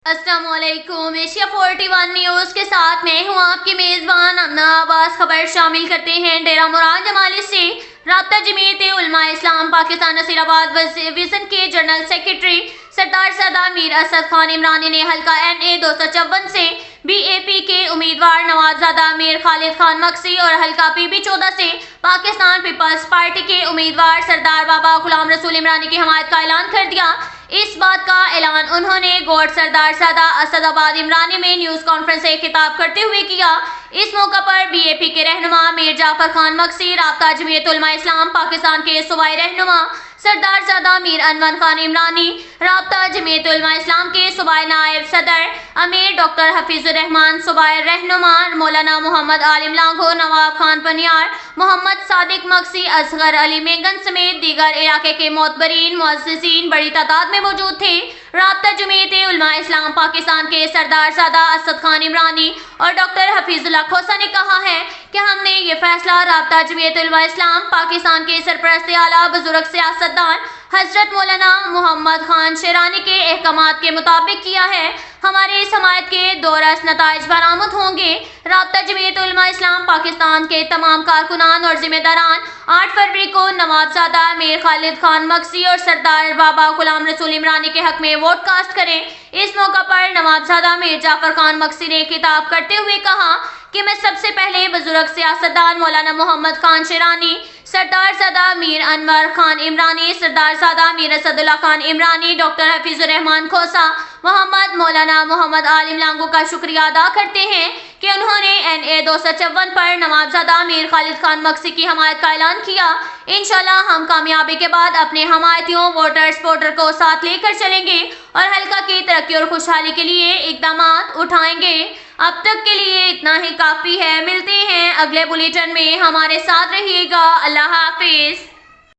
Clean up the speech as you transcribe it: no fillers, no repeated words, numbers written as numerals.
السلام علیکم، Asia 41 news کے ساتھ میں ہوں آپ کی میزبان امنا عباس۔ خبر شامل کرتے ہیں ڈیرہ مراد جمالی سے۔ رابطہ جمعیت علماء اسلام پاکستان نصیر آباد ویژن کے جنرل سیکرٹری سردار سادہ میر اسد خان عمرانی نے حلقہ NA 254 سے BAP کے امیدوار نوابزادہ میر خالد خان مکسی اور حلقہ PB 14 سے پاکستان پیپلز پارٹی کے امیدوار سردار بابا غلام رسول عمرانی کی حمایت کا اعلان کر دیا۔ اس بات کا اعلان انہوں نے گوٹ سردار سادہ اسد آباد عمرانی میں نیوز کانفرنس سے خطاب کرتے ہوئے کیا۔ اس موقع پر BAP کے رہنما میر جعفر خان مکسی، رابطہ جمعیت علماء اسلام پاکستان کے صوبائی رہنما سردار زادہ میر انور خان عمرانی، رابطہ جمعیت علماء اسلام کے صوبائی نائب صدر امیر ڈاکٹر حفیظ الرحمان، صوبائی رہنما مولانا محمد عالم لانگھو، نواب خان پنیار، محمد صادق مکسی، اصغر علی مینگن سمیت دیگر علاقے کے معتبرین معززین بڑی تعداد میں موجود تھے۔ رابطہ جمعیت علماء اسلام پاکستان کے سردار زادہ اسد خان عمرانی اور ڈاکٹر حفیظ اللہ کھوسہ نے کہا ہے کہ ہم نے یہ فیصلہ رابطہ جمعیت علماء اسلام پاکستان کے سرپرست اعلیٰ بزرگ سیاستدان حضرت مولانا محمد خان شیرانی کے احکامات کے مطابق کیا ہے۔ ہمارے اس حمایت کے دورس نتائج برآمد ہوں گے۔ رابطہ جمعیت علماء اسلام پاکستان کے تمام کارکنان اور ذمہ داران 8 فروری کو نوابزادہ میر خالد خان مکسی اور سردار بابا غلام رسول عمرانی کے حق میں ووٹ کاسٹ کریں۔ اس موقع پر نوابزادہ میر جعفر خان مکسی نے خطاب کرتے ہوئے کہا کہ میں سب سے پہلے بزرگ سیاستدان مولانا محمد خان شیرانی، سردار زادہ میر انور خان عمرانی، سردار زادہ میر اسد اللہ خان عمرانی، ڈاکٹر حفیظ الرحمان کھوسہ، مولانا محمد عالم لانگھو کا شکریہ ادا کرتے ہیں کہ انہوں نے NA 254 پر نوابزادہ میر خالد خان مکسی کی حمایت کا اعلان کیا۔ انشاءاللہ ہم کامیابی کے بعد اپنے حمایتیوں ووٹر سپورٹر کو ساتھ لے کر چلیں گے اور حلقہ کی ترقی اور خوشحالی کے لیے اقدامات اٹھائیں گے۔ اب تک کے لیے اتنا ہی کافی ہے، ملتے ہیں اگلے بلیٹن میں، ہمارے ساتھ رہیے گا۔ اللہ حافظ۔